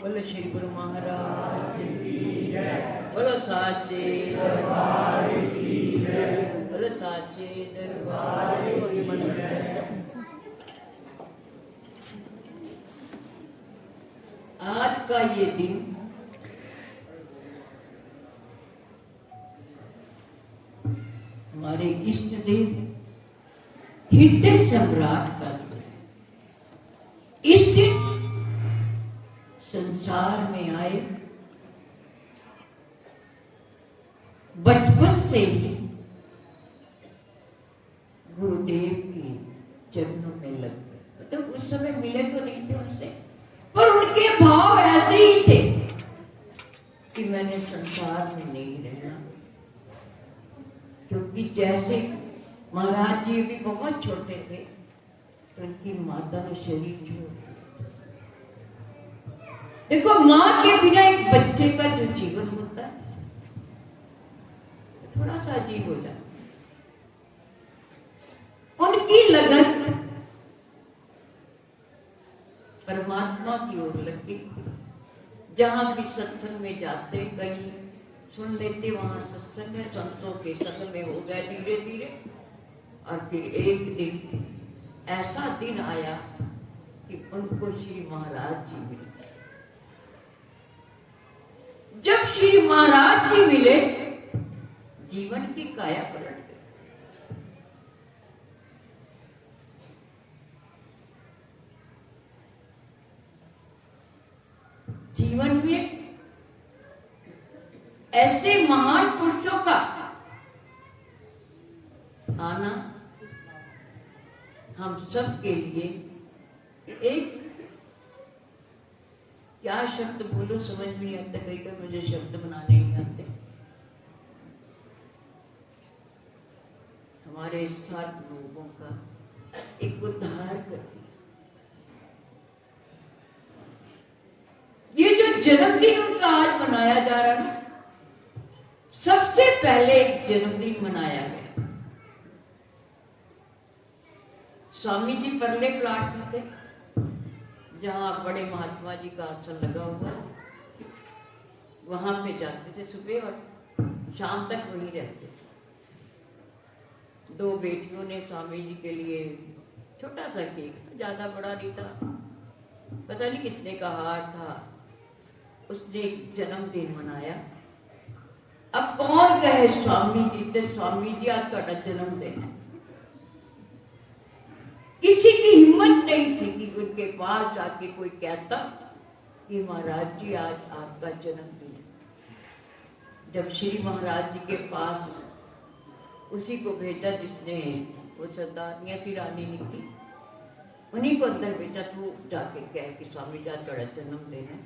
बोलो श्री गुरु महाराज की जय। बोलो साचे दरबार की जय। बोलो साचे दरबार की जय। आज का ये दिन हमारे इष्ट देव हृदय सम्राट का दिन है। इस दिन संसार में आए, बचपन से ही गुरुदेव के चरणों में लग गए। मतलब उस समय मिले तो नहीं थे उनसे, पर उनके भाव ऐसे ही थे कि मैंने संसार में नहीं रहना। क्योंकि जैसे महाराज जी भी बहुत छोटे थे तो उनकी माता ने शरीर छोड़ दिया। देखो, माँ के बिना एक बच्चे का जो जीवन होता है थोड़ा सा अजीब हो जाता है। उनकी लगन परमात्मा की ओर लगी। जहां भी सत्संग में जाते, कहीं सुन लेते, वहां सत्संग में संतों के संग में हो गए धीरे धीरे। और फिर एक दिन ऐसा दिन आया कि उनको श्री महाराज जी मिले। जब श्री महाराज जी मिले, जीवन की काया पलट गई। जीवन में ऐसे महान पुरुषों का आना हम सब के लिए एक, क्या शब्द बोलो समझ में नहीं आता। कई बार मुझे शब्द बनाने नहीं आते। हमारे साथ लोगों का एक उद्धार कर दिया। ये जो जन्मदिन उनका आज मनाया जा रहा है, सबसे पहले एक जन्मदिन मनाया गया। स्वामी जी परले प्लाट में थे, जहां बड़े महात्मा जी का आसन लगा हुआ, वहां पे जाते थे सुबह और शाम तक वहीं रहते थे। दो बेटियों ने स्वामी जी के लिए छोटा सा केक, ज्यादा बड़ा नहीं था, पता नहीं कितने का हार था, उसने एक जन्मदिन मनाया। अब कौन कहे स्वामी जी थे, स्वामी जी आज ਤੁਹਾਡਾ जन्मदिन है। किसी की हिम्मत नहीं थी कि उनके पास जाके कोई कहता कि महाराज जी आज आपका जन्मदिन है। जब श्री महाराज जी के पास उसी को भेजा जिसने वो सरदारनिया की रानी निकली, उन्हीं को अंदर भेजा, तू जाके कह कि स्वामी जी आज ਤੁਹਾਡਾ जन्मदिन है।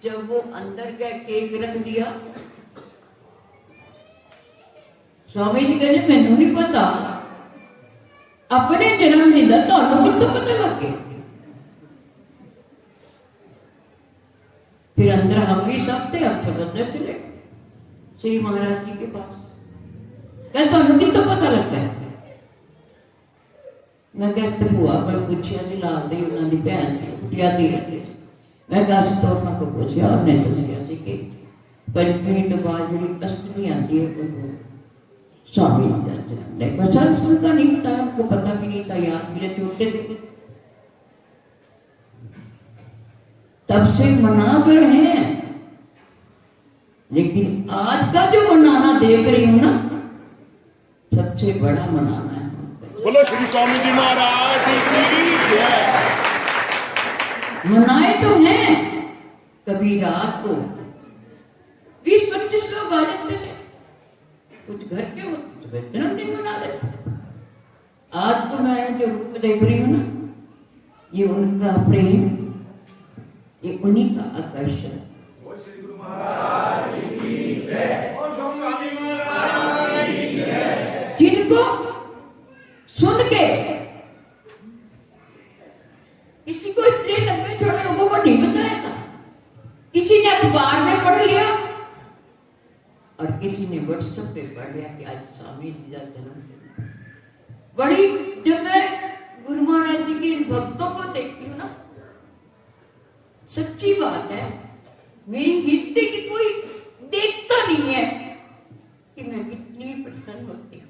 जब वो अंदर गए, केक रख दिया, स्वामी जी कहते मैनू नहीं पता, अपने जन्मदिन का ਤੁਹਾਨੂੰ कितों पता लग गया। फिर अंदर हम भी सब थे, हम सब अंदर चले श्री महाराज जी के पास। क्या ਤੁਹਾਨੂੰ कितों पता लगता है? मैं कहते भूआ को पूछा जी, लाल दी उन्होंने भैन से कुटिया दी रखी। मैं दस तो उन्होंने को पूछा, उन्हें दसिया कि 5 मिनट बाद जी अष्टमी आती है स्वामी संत का नहीं पता, हमको पता भी नहीं था यार, मेरे छोटे थे तब से मना कर हैं। लेकिन आज का जो मनाना देख रही हूं ना, सबसे बड़ा मनाना है। बोलो श्री स्वामी जी महाराज की जय। मनाए तो हैं, कभी रात को 20-25 लोग आ जाते थे, कुछ घर के होते जन्मदिन मना लेते। आज तो मैं जो रूप देख रही हूँ ना, ये उनका प्रेम, ये उन्हीं का आकर्षण। जिनको सुन के किसी को इतने लंबे छोटे लोगों को नहीं बताया था, किसी ने अखबार में पढ़ लिया और किसी ने व्हाट्सएप पे पढ़ लिया कि आज स्वामी जी का जन्मदिन। बड़ी, जब मैं गुरु महाराज जी के भक्तों को देखती हूँ ना, सच्ची बात है, मेरी नृत्य की कोई देखता नहीं है कि मैं कितनी प्रसन्न होती हूँ।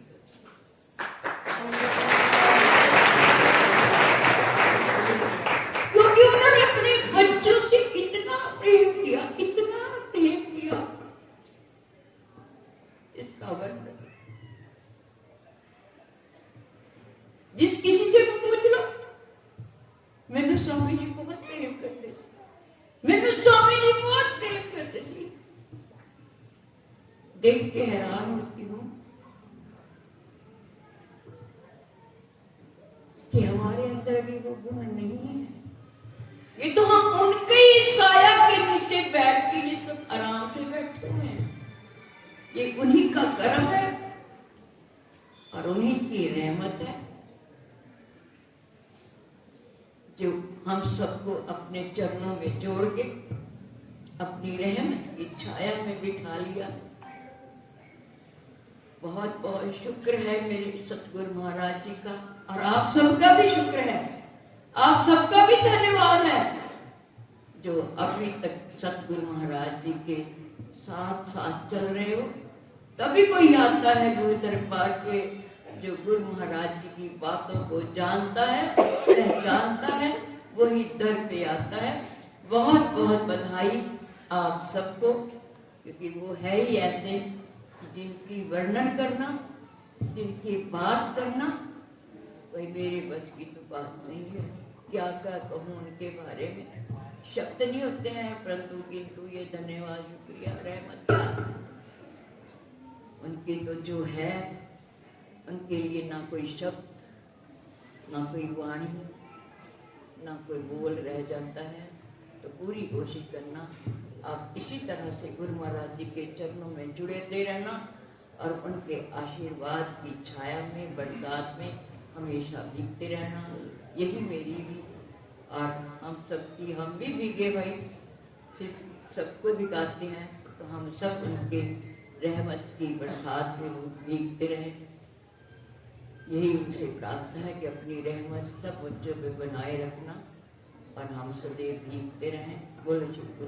क्योंकि उन्होंने अपने बच्चों से इतना प्रेम किया, इतना प्रेम किया, इसका वर्णन जिस किसी से पूछ लो, मैंने स्वामी जी बहुत प्रेम करते थे, मैंने स्वामी जी बहुत प्रेम करते थे। देख के हैरान होती हूँ कि हमारे अंदर भी वो गुण नहीं है। ये तो हम उनके ही साया के नीचे बैठ के ये सब आराम से बैठे हुए हैं। ये उन्हीं का कर्म है और उन्हीं की रहमत है जो हम सबको अपने चरणों में जोड़ के अपनी रहमत की छाया में बिठा लिया। बहुत बहुत शुक्र है मेरे सतगुरु महाराज जी का, और आप सबका भी शुक्र है, आप सबका भी धन्यवाद है जो अभी तक सतगुरु महाराज जी के साथ साथ चल रहे हो। तभी कोई आता है गुरु दरबार के जो गुरु महाराज जी की बातों को जानता है, पहचानता है, वही दर पे आता है। बहुत बहुत बधाई आप सबको, क्योंकि वो है ही ऐसे जिनकी वर्णन करना, जिनकी बात करना कोई मेरे बस की तो बात नहीं है। क्या क्या कहूँ उनके बारे में, शब्द नहीं होते हैं, परंतु किंतु ये धन्यवाद, शुक्रिया, रहमत क्या उनकी तो जो है, उनके लिए ना कोई शब्द, ना कोई वाणी, ना कोई बोल रह जाता है। तो पूरी कोशिश करना आप इसी तरह से गुरु महाराज जी के चरणों में जुड़े रहना और उनके आशीर्वाद की छाया में, बरसात में हमेशा भीगते रहना। यही मेरी भी और हम सबकी, हम भी भीगे भाई, सिर्फ सबको भिगाते हैं, तो हम सब उनके रहमत की बरसात में भीगते रहें। यही उनसे प्रार्थना है कि अपनी रहमत सब बच्चों पे बनाए रखना और हम सदैव भीगते रहें। बोलो शुक्र।